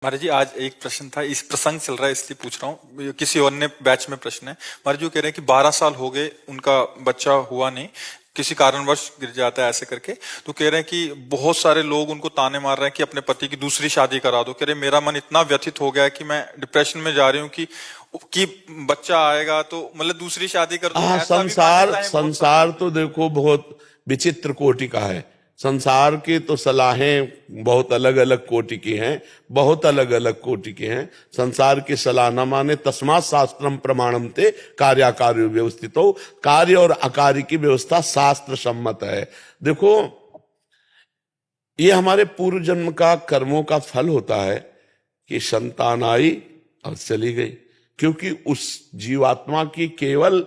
महाराज जी, आज एक प्रश्न था, इस प्रसंग चल रहा है इसलिए पूछ रहा हूँ। किसी और ने बैच में प्रश्न है। महाराज जी कह रहे हैं कि 12 साल हो गए, उनका बच्चा हुआ नहीं, किसी कारणवश गिर जाता है ऐसे करके। तो कह रहे हैं कि बहुत सारे लोग उनको ताने मार रहे हैं कि अपने पति की दूसरी शादी करा दो। कह रहे मेरा मन इतना व्यथित हो गया है कि मैं डिप्रेशन में जा रही हूँ कि बच्चा आएगा तो मतलब दूसरी शादी कर दूं। ऐसा भी संसार मान्यताएं बहुत संसार तो देखो बहुत विचित्र कोटि का है। संसार की तो सलाहें बहुत अलग अलग कोटि की हैं, बहुत अलग अलग कोटि की हैं। संसार की सलाह न माने तस्मात् शास्त्रम प्रमाणम ते कार्याकार्य व्यवस्थितो। कार्य और अकार्य की व्यवस्था शास्त्र सम्मत है। देखो, ये हमारे पूर्व जन्म का कर्मों का फल होता है कि संतान आई और चली गई, क्योंकि उस जीवात्मा की केवल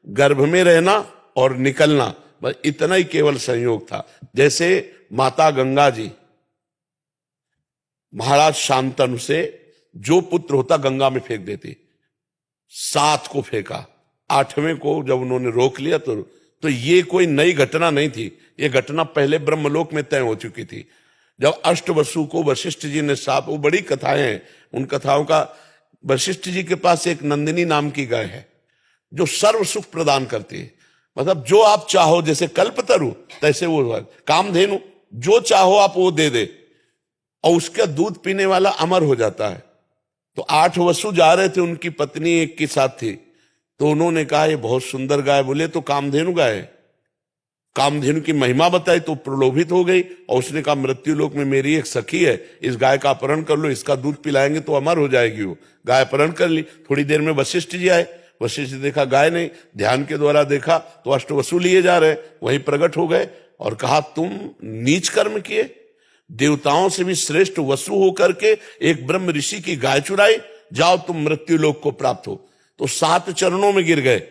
गर्भ में रहना और निकलना, बस इतना ही केवल संयोग था। जैसे माता गंगा जी महाराज शांतनु से जो पुत्र होता गंगा में फेंक देती, 7 को फेंका, 8वें को जब उन्होंने रोक लिया तो ये कोई नई घटना नहीं थी। ये घटना पहले ब्रह्मलोक में तय हो चुकी थी। जब अष्टवसु को वशिष्ठ जी ने साथ, वो बड़ी कथाएं हैं, उन कथाओं का, वशिष्ठ जी के पास एक नंदिनी नाम की गाय है जो सर्व सुख प्रदान करती है। मतलब जो आप चाहो, जैसे कल्पतरु तैसे वो कामधेनु, जो चाहो आप वो दे दे, और उसका दूध पीने वाला अमर हो जाता है। तो 8 वसु जा रहे थे, उनकी पत्नी एक के साथ थी, तो उन्होंने कहा ये बहुत सुंदर गाय, बोले तो कामधेनु गाय है। कामधेनु की महिमा बताई तो प्रलोभित हो गई, और उसने कहा मृत्यु लोक में मेरी एक सखी है, इस गाय का अपहरण कर लो, इसका दूध पिलाएंगे तो अमर हो जाएगी। वो गाय अपहरण कर ली। थोड़ी देर में वशिष्ठ जी आए, वशिष्ठ जी देखा गाय नहीं, ध्यान के द्वारा देखा तो अष्टवसु लिए जा रहे, वहीं प्रकट हो गए और कहा तुम नीच कर्म किए, देवताओं से भी श्रेष्ठ वसु होकर के एक ब्रह्म ऋषि की गाय चुराई, जाओ तुम मृत्यु लोक को प्राप्त हो। तो 7 चरणों में गिर गए।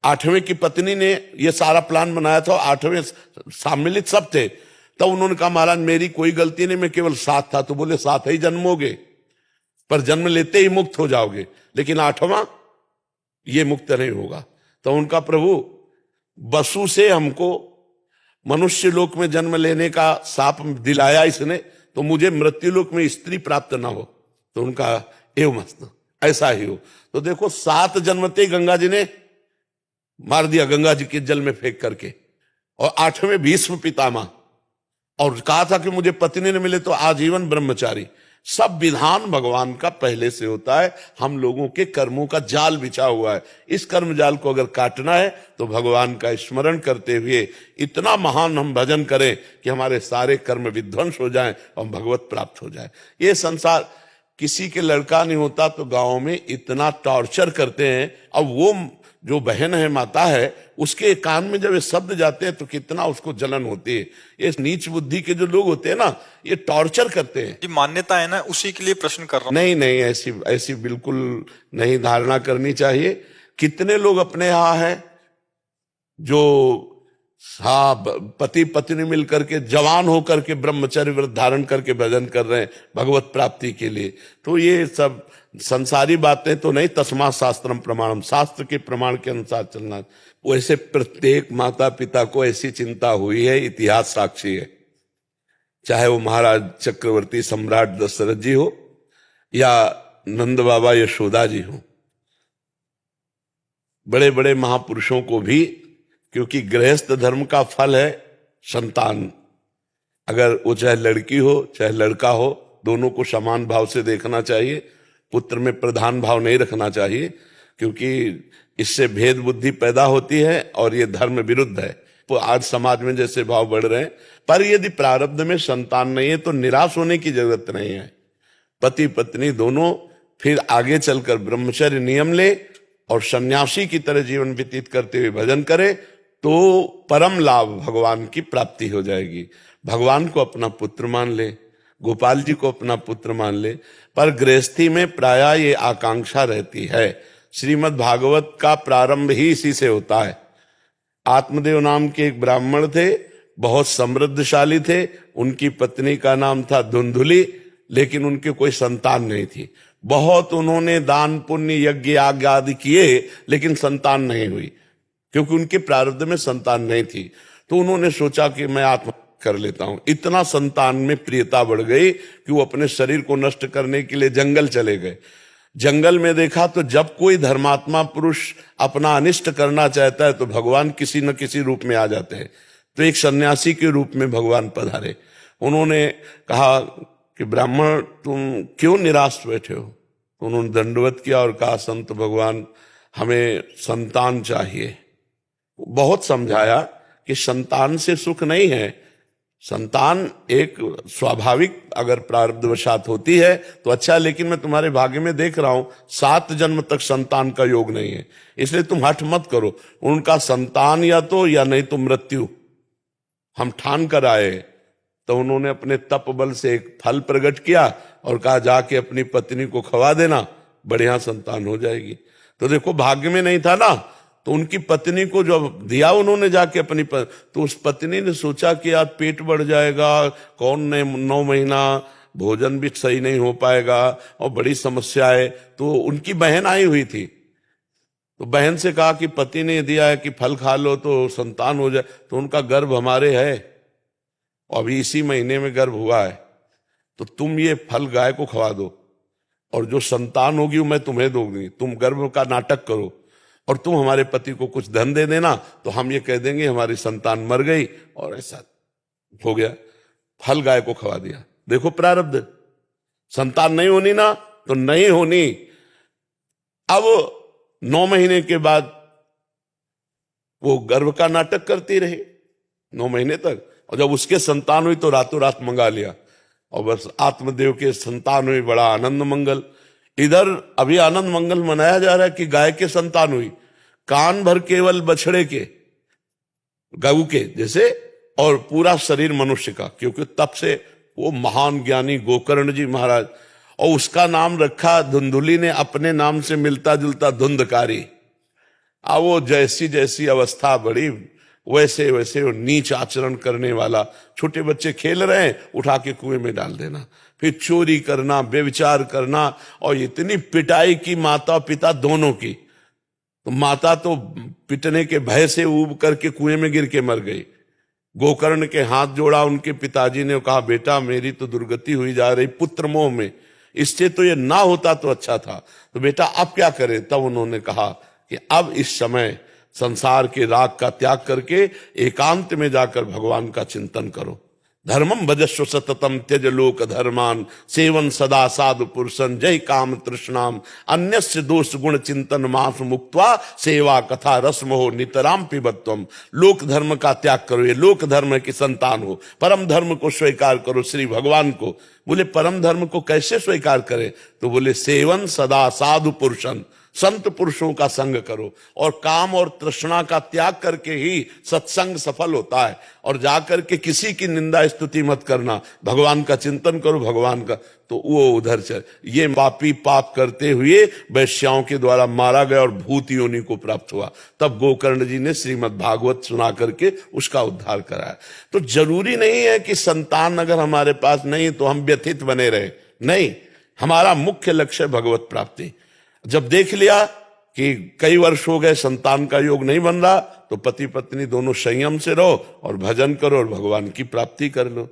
8वें की पत्नी ने यह सारा प्लान बनाया था, 8वें सम्मिलित सब थे। तब उन्होंने कहा महाराज मेरी कोई गलती नहीं, मैं केवल 7 था। तो बोले 7 ही जन्मोगे, पर जन्म लेते ही मुक्त हो जाओगे, लेकिन 8वां ये मुक्त नहीं होगा। तो उनका प्रभु वसु से हमको मनुष्य लोक में जन्म लेने का शाप दिलाया इसने, तो मुझे मृत्यु लोक में स्त्री प्राप्त ना हो। तो उनका एवं मस्त ऐसा ही हो। तो देखो 7 जन्मते गंगा जी ने मार दिया, गंगा जी के जल में फेंक करके। और 8वें भीष्म पितामह, और कहा था कि मुझे पत्नी न मिले तो आजीवन ब्रह्मचारी। सब विधान भगवान का पहले से होता है, हम लोगों के कर्मों का जाल बिछा हुआ है। इस कर्म जाल को अगर काटना है तो भगवान का स्मरण करते हुए इतना महान हम भजन करें कि हमारे सारे कर्म विध्वंस हो जाएं और भगवत प्राप्त हो जाए। ये संसार, किसी के लड़का नहीं होता तो गांव में इतना टॉर्चर करते हैं। अब वो जो बहन है, माता है, उसके कान में जब ये शब्द जाते हैं तो कितना उसको जलन होती है। ये नीच बुद्धि के जो लोग होते हैं ना, ये टॉर्चर करते हैं। जी मान्यता है ना, उसी के लिए प्रश्न कर रहा हूँ। नहीं नहीं, ऐसी बिल्कुल नहीं धारणा करनी चाहिए। कितने लोग अपने यहाँ हैं जो पति पत्नी मिलकर के जवान होकर के ब्रह्मचर्य व्रत धारण करके भजन कर रहे हैं भगवत प्राप्ति के लिए। तो ये सब संसारी बातें तो नहीं, तस्मात् शास्त्रम प्रमाणम, शास्त्र के प्रमाण के अनुसार चलना। वैसे प्रत्येक माता पिता को ऐसी चिंता हुई है, इतिहास साक्षी है। चाहे वो महाराज चक्रवर्ती सम्राट दशरथ जी हो या नंद बाबा यशोदा जी हो, बड़े बड़े महापुरुषों को भी, क्योंकि गृहस्थ धर्म का फल है संतान। अगर वो चाहे लड़की हो चाहे लड़का हो, दोनों को समान भाव से देखना चाहिए। पुत्र में प्रधान भाव नहीं रखना चाहिए, क्योंकि इससे भेद बुद्धि पैदा होती है और ये धर्म विरुद्ध है। तो आज समाज में जैसे भाव बढ़ रहे हैं, पर यदि प्रारब्ध में संतान नहीं है तो निराश होने की जरूरत नहीं है। पति पत्नी दोनों फिर आगे चलकर ब्रह्मचर्य नियम ले और सन्यासी की तरह जीवन व्यतीत करते हुए भजन करे तो परम लाभ भगवान की प्राप्ति हो जाएगी। भगवान को अपना पुत्र मान ले, गोपाल जी को अपना पुत्र मान ले। पर गृहस्थी में प्रायः ये आकांक्षा रहती है। श्रीमद् भागवत का प्रारंभ ही इसी से होता है। आत्मदेव नाम के एक ब्राह्मण थे, बहुत समृद्धशाली थे। उनकी पत्नी का नाम था धुंधुली, लेकिन उनके कोई संतान नहीं थी। बहुत उन्होंने दान पुण्य यज्ञ आज्ञा आदि किए, लेकिन संतान नहीं हुई, क्योंकि उनके प्रारब्ध में संतान नहीं थी। तो उन्होंने सोचा कि मैं आत्म कर लेता हूं। इतना संतान में प्रियता बढ़ गई कि वो अपने शरीर को नष्ट करने के लिए जंगल चले गए। जंगल में देखा तो जब कोई धर्मात्मा पुरुष अपना अनिष्ट करना चाहता है तो भगवान किसी न किसी रूप में आ जाते हैं। तो एक सन्यासी के रूप में भगवान पधारे। उन्होंने कहा कि ब्राह्मण तुम क्यों निराश बैठे हो? तो उन्होंने दंडवत किया और कहा संत भगवान हमें संतान चाहिए। बहुत समझाया कि संतान से सुख नहीं है, संतान एक स्वाभाविक अगर प्रारब्धवशात होती है तो अच्छा, लेकिन मैं तुम्हारे भाग्य में देख रहा हूं 7 जन्म तक संतान का योग नहीं है, इसलिए तुम हठ मत करो। उनका संतान या तो या नहीं तो मृत्यु हम ठान कर आए। तो उन्होंने अपने तप बल से एक फल प्रकट किया और कहा जाके अपनी पत्नी को खवा देना, बढ़िया संतान हो जाएगी। तो देखो भाग्य में नहीं था ना, तो उनकी पत्नी को जो दिया उन्होंने जाके अपनी तो उस पत्नी ने सोचा कि यार पेट बढ़ जाएगा, कौन ने 9 महीना भोजन भी सही नहीं हो पाएगा और बड़ी समस्या है। तो उनकी बहन आई हुई थी, तो बहन से कहा कि पति ने दिया है कि फल खा लो तो संतान हो जाए। तो उनका गर्भ हमारे है और अभी इसी महीने में गर्भ हुआ है, तो तुम ये फल गाय को खवा दो और जो संतान होगी वो मैं तुम्हें दूंगी। तुम गर्भ का नाटक करो और तुम हमारे पति को कुछ धन दे देना, तो हम ये कह देंगे हमारी संतान मर गई और ऐसा हो गया। फल गाय को खवा दिया। देखो प्रारब्ध, संतान नहीं होनी ना तो नहीं होनी। अब 9 महीने के बाद वो गर्भ का नाटक करती रही 9 महीने तक, और जब उसके संतान हुई तो रातों रात मंगा लिया और बस आत्मदेव के संतान हुई, बड़ा आनंद मंगल। इधर अभी आनंद मंगल मनाया जा रहा है कि गाय के संतान हुई, कान भर केवल बछड़े के, गऊ के जैसे, और पूरा शरीर मनुष्य का, क्योंकि तब से वो महान ज्ञानी गोकर्ण जी महाराज, और उसका नाम रखा धुंधुली ने अपने नाम से मिलता जुलता धुंधकारी। अब वो जैसी जैसी अवस्था बढ़ी वैसे वैसे वो नीच आचरण करने वाला, छोटे बच्चे खेल रहे हैं उठा के कुएं में डाल देना, फिर चोरी करना, व्यभिचार करना, और इतनी पिटाई की माता पिता दोनों की। तो माता तो पिटने के भय से ऊब करके कुएं में गिर के मर गई। गोकर्ण के हाथ जोड़ा उनके पिताजी ने, कहा बेटा मेरी तो दुर्गति हुई जा रही पुत्र मोह में, इससे तो ये ना होता तो अच्छा था, तो बेटा अब क्या करें? तब उन्होंने कहा कि अब इस समय संसार के राग का त्याग करके एकांत में जाकर भगवान का चिंतन करो। धर्मम भजस्व सततम त्यज लोक धर्मान सेवन सदा साधु पुरुषन जय काम तृष्णाम अन्यस्य दोष गुण चिंतन मास मुक्त्वा सेवा कथा रस्म हो नितराम पिबत्वम। लोक धर्म का त्याग करो, ये लोक धर्म की संतान हो, परम धर्म को स्वीकार करो, श्री भगवान को। बोले परम धर्म को कैसे स्वीकार करें? तो बोले सेवन सदा साधु पुरुषन, संत पुरुषों का संग करो, और काम और तृष्णा का त्याग करके ही सत्संग सफल होता है। और जाकर के किसी की निंदा स्तुति मत करना, भगवान का चिंतन करो, भगवान का। तो वो उधर चल, ये पापी पाप करते हुए वैश्याओं के द्वारा मारा गया और भूत योनि को प्राप्त हुआ। तब गोकर्ण जी ने श्रीमद् भागवत सुना करके उसका उद्धार कराया। तो जरूरी नहीं है कि संतान अगर हमारे पास नहीं तो हम व्यथित बने रहे, नहीं, हमारा मुख्य लक्ष्य भगवत प्राप्ति। जब देख लिया कि कई वर्ष हो गए संतान का योग नहीं बन रहा, तो पति पत्नी दोनों संयम से रहो और भजन करो और भगवान की प्राप्ति कर लो।